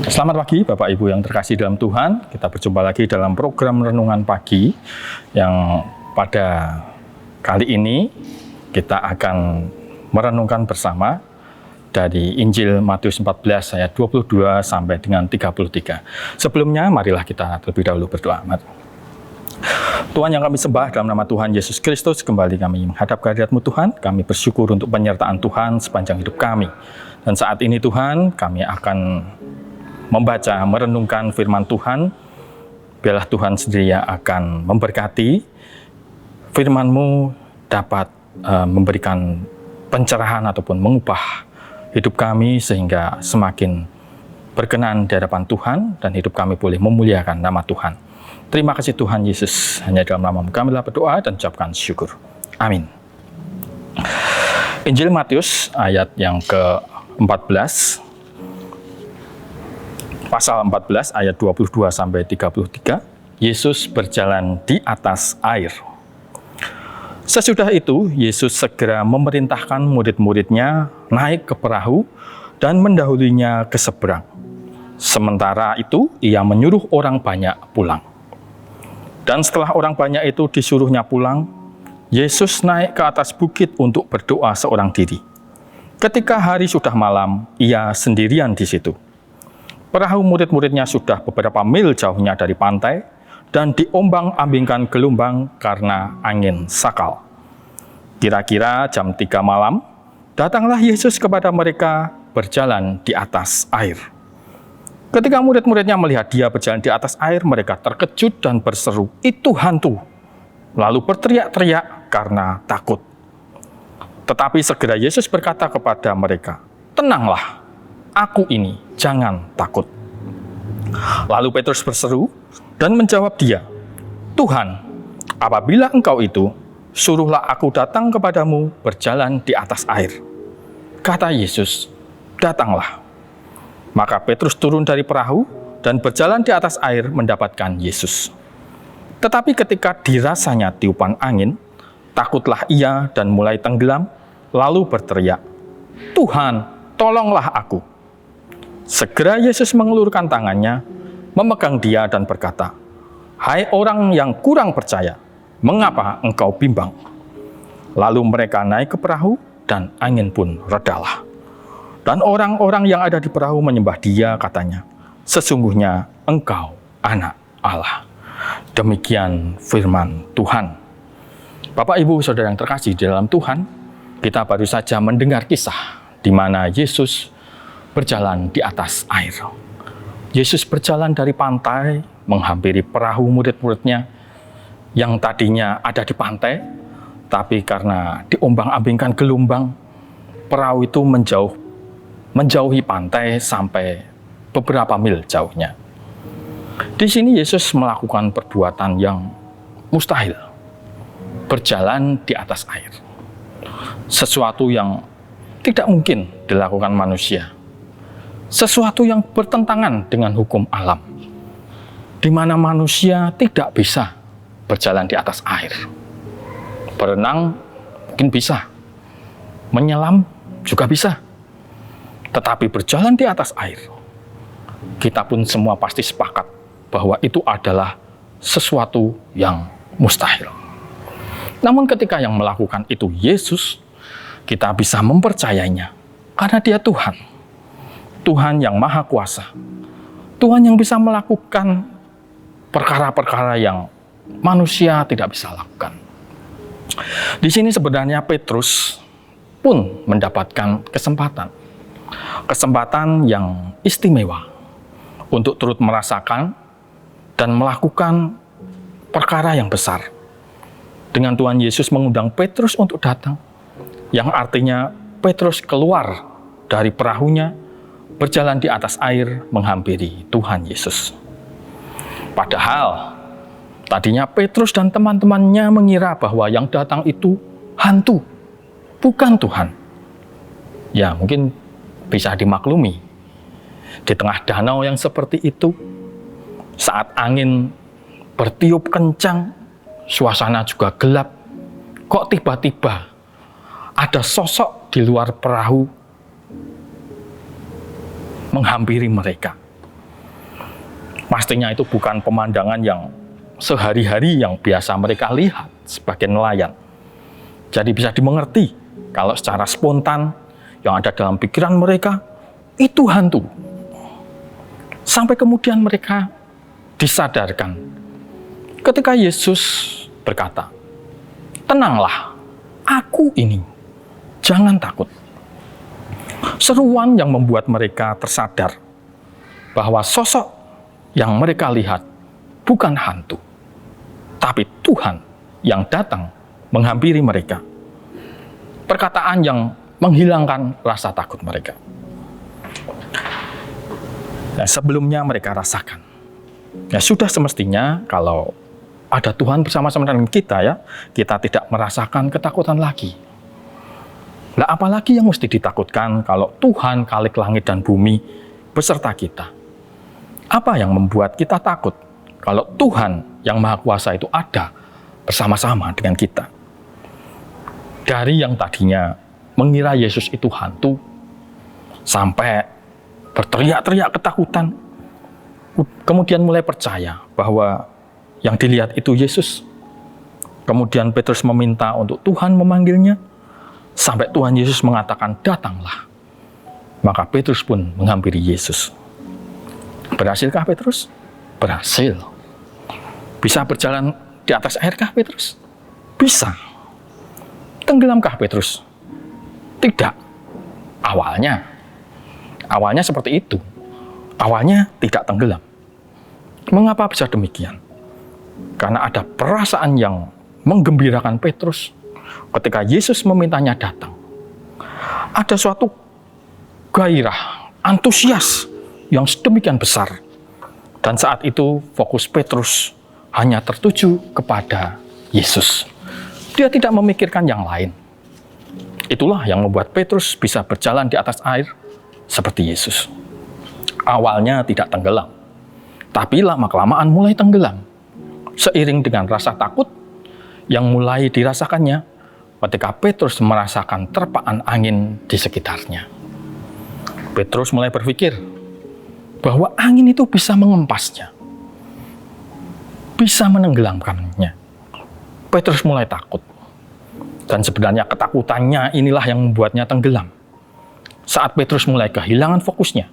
Selamat pagi Bapak Ibu yang terkasih dalam Tuhan. Kita berjumpa lagi dalam program Renungan Pagi yang pada kali ini kita akan merenungkan bersama dari Injil Matius 14 ayat 22 sampai dengan 33. Sebelumnya marilah kita terlebih dahulu berdoa. Tuhan yang kami sembah, dalam nama Tuhan Yesus Kristus, kembali kami menghadap kehadirat-Mu Tuhan. Kami bersyukur untuk penyertaan Tuhan sepanjang hidup kami. Dan saat ini Tuhan, kami akan membaca, merenungkan firman Tuhan. Biarlah Tuhan sendiri yang akan memberkati. Firman-Mu dapat memberikan pencerahan ataupun mengubah hidup kami sehingga semakin berkenan di hadapan Tuhan dan hidup kami boleh memuliakan nama Tuhan. Terima kasih Tuhan Yesus. Hanya dalam nama-Mu kami berdoa dan ucapkan syukur. Amin. Injil Matius ayat yang ke-14. Pasal 14 ayat 22 sampai 33, Yesus berjalan di atas air. Sesudah itu, Yesus segera memerintahkan murid-muridnya naik ke perahu dan mendahulinya ke seberang. Sementara itu, ia menyuruh orang banyak pulang. Dan setelah orang banyak itu disuruhnya pulang, Yesus naik ke atas bukit untuk berdoa seorang diri. Ketika hari sudah malam, ia sendirian di situ. Perahu murid-muridnya sudah beberapa mil jauhnya dari pantai dan diombang-ambingkan gelombang karena angin sakal. Kira-kira jam 3 malam, datanglah Yesus kepada mereka berjalan di atas air. Ketika murid-muridnya melihat dia berjalan di atas air, mereka terkejut dan berseru, "Itu hantu!" Lalu berteriak-teriak karena takut. Tetapi segera Yesus berkata kepada mereka, "Tenanglah, aku ini, jangan takut." Lalu Petrus berseru dan menjawab dia, "Tuhan, apabila Engkau itu, suruhlah aku datang kepadamu berjalan di atas air." Kata Yesus, "Datanglah." Maka Petrus turun dari perahu dan berjalan di atas air mendapatkan Yesus. Tetapi ketika dirasanya tiupan angin, takutlah ia dan mulai tenggelam, lalu berteriak, "Tuhan, tolonglah aku." Segera Yesus mengelurkan tangannya, memegang dia dan berkata, "Hai orang yang kurang percaya, mengapa engkau bimbang?" Lalu mereka naik ke perahu dan angin pun redalah. Dan orang-orang yang ada di perahu menyembah dia, katanya, "Sesungguhnya engkau anak Allah." Demikian firman Tuhan. Bapak, Ibu, Saudara yang terkasih di dalam Tuhan, kita baru saja mendengar kisah di mana Yesus berjalan di atas air. Yesus berjalan dari pantai, menghampiri perahu murid-muridnya yang tadinya ada di pantai, tapi karena diombang-ambingkan gelombang, perahu itu menjauhi pantai sampai beberapa mil jauhnya. Di sini Yesus melakukan perbuatan yang mustahil, berjalan di atas air. Sesuatu yang tidak mungkin dilakukan manusia. Sesuatu yang bertentangan dengan hukum alam, di mana manusia tidak bisa berjalan di atas air. Berenang mungkin bisa, menyelam juga bisa, tetapi berjalan di atas air, kita pun semua pasti sepakat bahwa itu adalah sesuatu yang mustahil. Namun ketika yang melakukan itu Yesus, kita bisa mempercayainya karena dia Tuhan. Tuhan yang Maha Kuasa, Tuhan yang bisa melakukan perkara-perkara yang manusia tidak bisa lakukan. Di sini sebenarnya Petrus pun mendapatkan kesempatan yang istimewa untuk turut merasakan dan melakukan perkara yang besar. Dengan Tuhan Yesus mengundang Petrus untuk datang, yang artinya Petrus keluar dari perahunya, berjalan di atas air menghampiri Tuhan Yesus. Padahal tadinya Petrus dan teman-temannya mengira bahwa yang datang itu hantu, bukan Tuhan. Ya, mungkin bisa dimaklumi. Di tengah danau yang seperti itu, saat angin bertiup kencang, suasana juga gelap, kok tiba-tiba ada sosok di luar perahu menghampiri mereka. Pastinya itu bukan pemandangan yang sehari-hari yang biasa mereka lihat sebagai nelayan. Jadi bisa dimengerti kalau secara spontan yang ada dalam pikiran mereka itu hantu. Sampai kemudian mereka disadarkan ketika Yesus berkata, "Tenanglah, aku ini, jangan takut." Seruan yang membuat mereka tersadar bahwa sosok yang mereka lihat bukan hantu, tapi Tuhan yang datang menghampiri mereka. Perkataan yang menghilangkan rasa takut mereka. Nah, sebelumnya mereka rasakan. Ya sudah semestinya kalau ada Tuhan bersama-sama dengan kita ya, kita tidak merasakan ketakutan lagi. Lah apalagi yang mesti ditakutkan kalau Tuhan Khalik langit dan bumi beserta kita? Apa yang membuat kita takut kalau Tuhan yang Maha Kuasa itu ada bersama-sama dengan kita? Dari yang tadinya mengira Yesus itu hantu, sampai berteriak-teriak ketakutan, kemudian mulai percaya bahwa yang dilihat itu Yesus. Kemudian Petrus meminta untuk Tuhan memanggilnya, sampai Tuhan Yesus mengatakan, "Datanglah." Maka Petrus pun menghampiri Yesus. Berhasilkah Petrus? Berhasil. Bisa berjalan di atas airkah Petrus? Bisa. Tenggelamkah Petrus? Tidak. Awalnya seperti itu. Awalnya tidak tenggelam. Mengapa bisa demikian? Karena ada perasaan yang menggembirakan Petrus ketika Yesus memintanya datang. Ada suatu gairah, antusias yang sedemikian besar. Dan saat itu fokus Petrus hanya tertuju kepada Yesus. Dia tidak memikirkan yang lain. Itulah yang membuat Petrus bisa berjalan di atas air seperti Yesus. Awalnya tidak tenggelam, tapi lama-kelamaan mulai tenggelam. Seiring dengan rasa takut yang mulai dirasakannya ketika Petrus merasakan terpaan angin di sekitarnya. Petrus mulai berpikir bahwa angin itu bisa mengempasnya, bisa menenggelamkannya. Petrus mulai takut. Dan sebenarnya ketakutannya inilah yang membuatnya tenggelam. Saat Petrus mulai kehilangan fokusnya,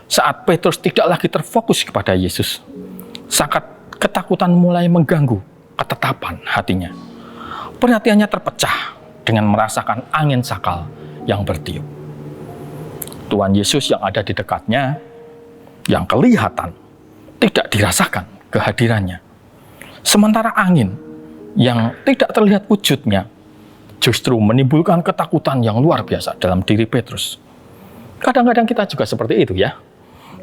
saat Petrus tidak lagi terfokus kepada Yesus, saat ketakutan mulai mengganggu ketetapan hatinya, perhatiannya terpecah dengan merasakan angin sakal yang bertiup. Tuhan Yesus yang ada di dekatnya, yang kelihatan, tidak dirasakan kehadirannya. Sementara angin yang tidak terlihat wujudnya justru menimbulkan ketakutan yang luar biasa dalam diri Petrus. Kadang-kadang kita juga seperti itu ya.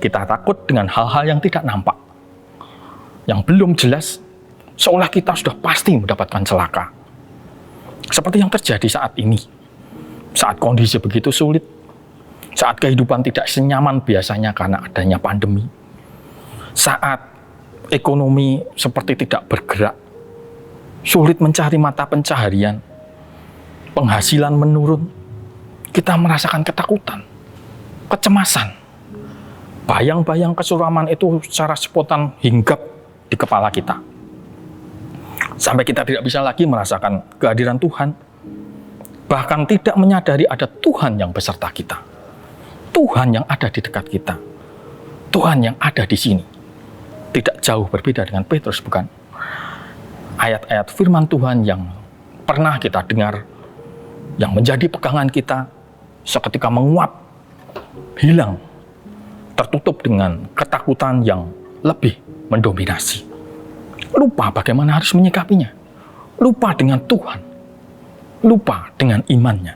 Kita takut dengan hal-hal yang tidak nampak, yang belum jelas, seolah kita sudah pasti mendapatkan celaka. Seperti yang terjadi saat ini. Saat kondisi begitu sulit, saat kehidupan tidak senyaman biasanya karena adanya pandemi, saat ekonomi seperti tidak bergerak, sulit mencari mata pencaharian, penghasilan menurun, kita merasakan ketakutan, kecemasan. Bayang-bayang kesuraman itu secara spontan hinggap di kepala kita. Sampai kita tidak bisa lagi merasakan kehadiran Tuhan, bahkan tidak menyadari ada Tuhan yang beserta kita. Tuhan yang ada di dekat kita. Tuhan yang ada di sini. Tidak jauh berbeda dengan Petrus, bukan? Ayat-ayat firman Tuhan yang pernah kita dengar, yang menjadi pegangan kita, seketika menguap, hilang, tertutup dengan ketakutan yang lebih mendominasi. Lupa bagaimana harus menyikapinya. Lupa dengan Tuhan. Lupa dengan imannya.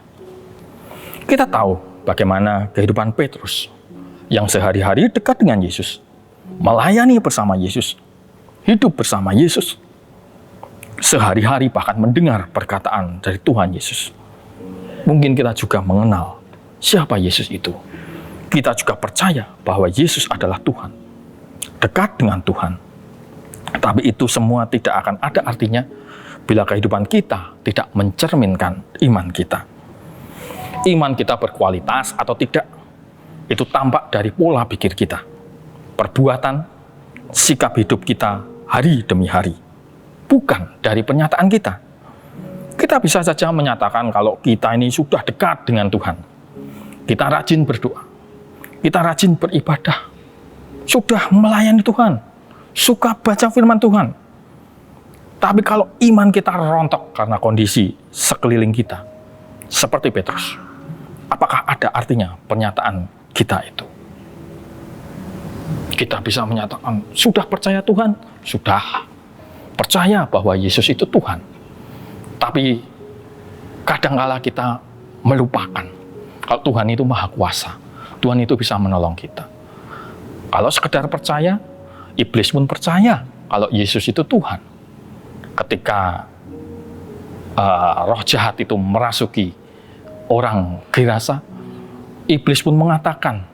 Kita tahu bagaimana kehidupan Petrus yang sehari-hari dekat dengan Yesus, melayani bersama Yesus, hidup bersama Yesus, sehari-hari bahkan mendengar perkataan dari Tuhan Yesus. Mungkin kita juga mengenal siapa Yesus itu. Kita juga percaya bahwa Yesus adalah Tuhan, dekat dengan Tuhan. Tapi itu semua tidak akan ada artinya bila kehidupan kita tidak mencerminkan iman kita. Iman kita berkualitas atau tidak, itu tampak dari pola pikir kita, perbuatan, sikap hidup kita hari demi hari, bukan dari pernyataan kita. Kita bisa saja menyatakan kalau kita ini sudah dekat dengan Tuhan. Kita rajin berdoa, kita rajin beribadah, sudah melayani Tuhan, suka baca firman Tuhan. Tapi kalau iman kita rontok karena kondisi sekeliling kita, seperti Petrus, apakah ada artinya pernyataan kita itu? Kita bisa menyatakan, sudah percaya Tuhan? Sudah. Percaya bahwa Yesus itu Tuhan. Tapi kadangkala kita melupakan kalau Tuhan itu maha kuasa. Tuhan itu bisa menolong kita. Kalau sekedar percaya, iblis pun percaya kalau Yesus itu Tuhan. Ketika roh jahat itu merasuki orang Gerasa, iblis pun mengatakan,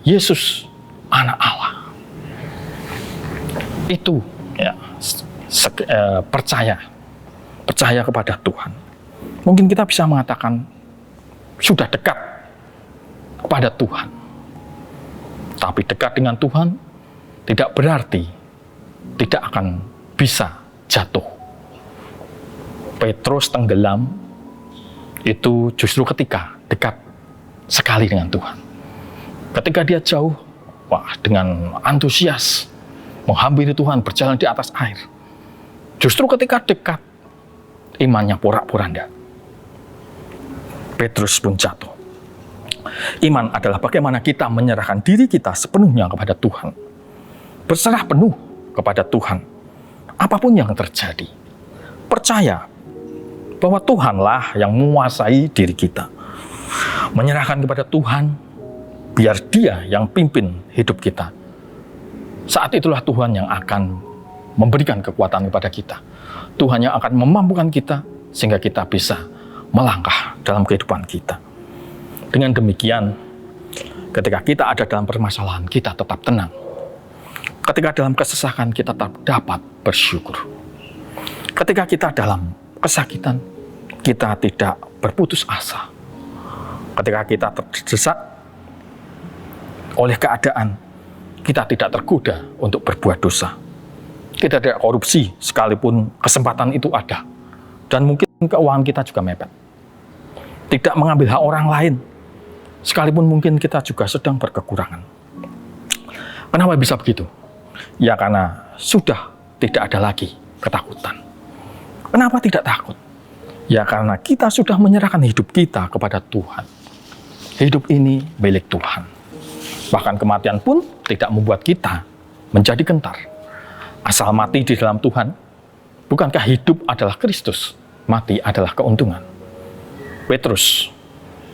Yesus anak Allah. Itu ya, percaya kepada Tuhan. Mungkin kita bisa mengatakan sudah dekat kepada Tuhan. Tapi dekat dengan Tuhan tidak berarti tidak akan bisa jatuh. Petrus tenggelam itu justru ketika dekat sekali dengan Tuhan. Ketika dia jauh, dengan antusias menghampiri Tuhan, berjalan di atas air. Justru ketika dekat, imannya porak-poranda. Petrus pun jatuh. Iman adalah bagaimana kita menyerahkan diri kita sepenuhnya kepada Tuhan. Berserah penuh kepada Tuhan. Apapun yang terjadi. Percaya bahwa Tuhanlah yang menguasai diri kita. Menyerahkan kepada Tuhan, biar Dia yang pimpin hidup kita. Saat itulah Tuhan yang akan memberikan kekuatan kepada kita. Tuhan yang akan memampukan kita sehingga kita bisa melangkah dalam kehidupan kita. Dengan demikian, ketika kita ada dalam permasalahan, kita tetap tenang. Ketika dalam kesesakan, kita tetap dapat bersyukur. Ketika kita dalam kesakitan, kita tidak berputus asa. Ketika kita terdesak oleh keadaan, kita tidak tergoda untuk berbuat dosa. Kita tidak korupsi sekalipun kesempatan itu ada. Dan mungkin keuangan kita juga mepet. Tidak mengambil hak orang lain, sekalipun mungkin kita juga sedang berkekurangan. Kenapa bisa begitu? Ya karena sudah tidak ada lagi ketakutan. Kenapa tidak takut? Ya karena kita sudah menyerahkan hidup kita kepada Tuhan. Hidup ini milik Tuhan. Bahkan kematian pun tidak membuat kita menjadi gentar. Asal mati di dalam Tuhan, bukankah hidup adalah Kristus, mati adalah keuntungan. Petrus,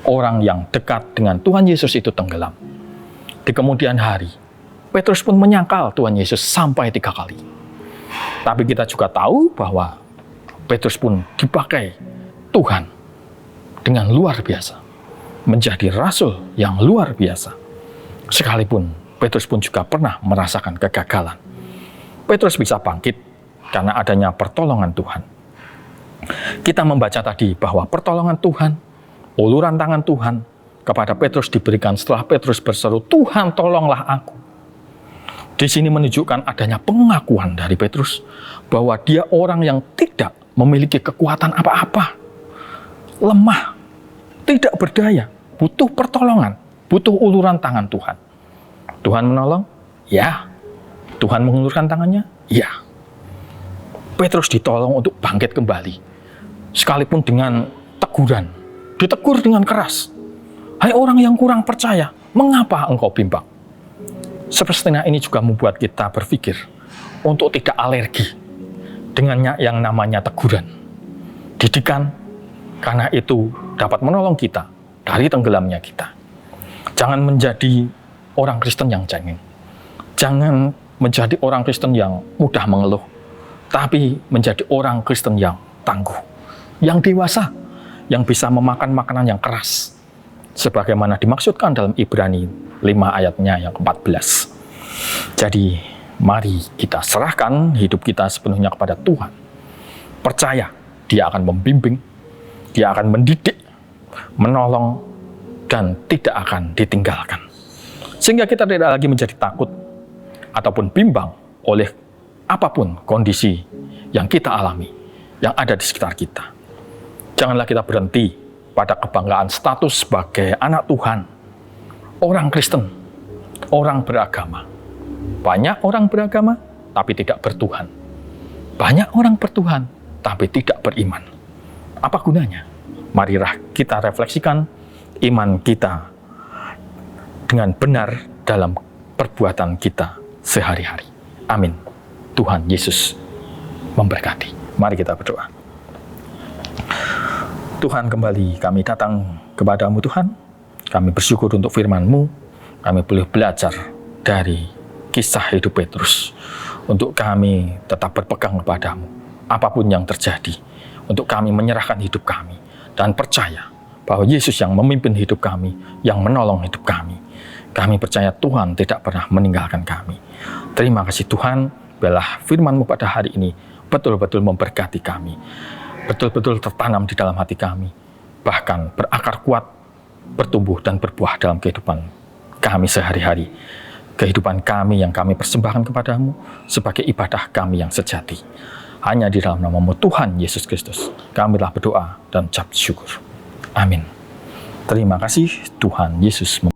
orang yang dekat dengan Tuhan Yesus itu tenggelam. Di kemudian hari, Petrus pun menyangkal Tuhan Yesus sampai 3 kali. Tapi kita juga tahu bahwa Petrus pun dipakai Tuhan dengan luar biasa. Menjadi rasul yang luar biasa. Sekalipun Petrus pun juga pernah merasakan kegagalan. Petrus bisa bangkit karena adanya pertolongan Tuhan. Kita membaca tadi bahwa pertolongan Tuhan, uluran tangan Tuhan kepada Petrus diberikan setelah Petrus berseru, Tuhan tolonglah aku. Di sini menunjukkan adanya pengakuan dari Petrus bahwa dia orang yang tidak memiliki kekuatan apa-apa. Lemah, tidak berdaya, butuh pertolongan, butuh uluran tangan Tuhan. Tuhan menolong? Ya. Tuhan mengulurkan tangannya? Ya. Petrus ditolong untuk bangkit kembali. Sekalipun dengan teguran. Ditegur dengan keras. Hai orang yang kurang percaya, mengapa engkau bimbang? Sepertinya ini juga membuat kita berpikir untuk tidak alergi dengan yang namanya teguran. Didikan, karena itu dapat menolong kita dari tenggelamnya kita. Jangan menjadi orang Kristen yang cengeng. Jangan menjadi orang Kristen yang mudah mengeluh. Tapi menjadi orang Kristen yang tangguh. Yang dewasa. Yang bisa memakan makanan yang keras. Sebagaimana dimaksudkan dalam Ibrani 5 ayatnya yang ke-14. Jadi, mari kita serahkan hidup kita sepenuhnya kepada Tuhan. Percaya, Dia akan membimbing, Dia akan mendidik, menolong, dan tidak akan ditinggalkan. Sehingga kita tidak lagi menjadi takut ataupun bimbang oleh apapun kondisi yang kita alami, yang ada di sekitar kita. Janganlah kita berhenti pada kebanggaan status sebagai anak Tuhan, orang Kristen, orang beragama. Banyak orang beragama, tapi tidak bertuhan. Banyak orang bertuhan, tapi tidak beriman. Apa gunanya? Marilah kita refleksikan iman kita dengan benar dalam perbuatan kita sehari-hari. Amin. Tuhan Yesus memberkati. Mari kita berdoa. Tuhan, kembali kami datang kepadamu Tuhan. Kami bersyukur untuk firman-Mu. Kami boleh belajar dari kisah hidup Petrus. Untuk kami tetap berpegang kepadamu. Apapun yang terjadi. Untuk kami menyerahkan hidup kami. Dan percaya bahwa Yesus yang memimpin hidup kami, yang menolong hidup kami. Kami percaya Tuhan tidak pernah meninggalkan kami. Terima kasih Tuhan, biarlah firman-Mu pada hari ini betul-betul memberkati kami. Betul-betul tertanam di dalam hati kami. Bahkan berakar kuat, bertumbuh dan berbuah dalam kehidupan kami sehari-hari. Kehidupan kami yang kami persembahkan kepadamu sebagai ibadah kami yang sejati. Hanya di dalam nama-Mu Tuhan Yesus Kristus, kami telah berdoa dan ucap syukur. Amin. Terima kasih Tuhan Yesus.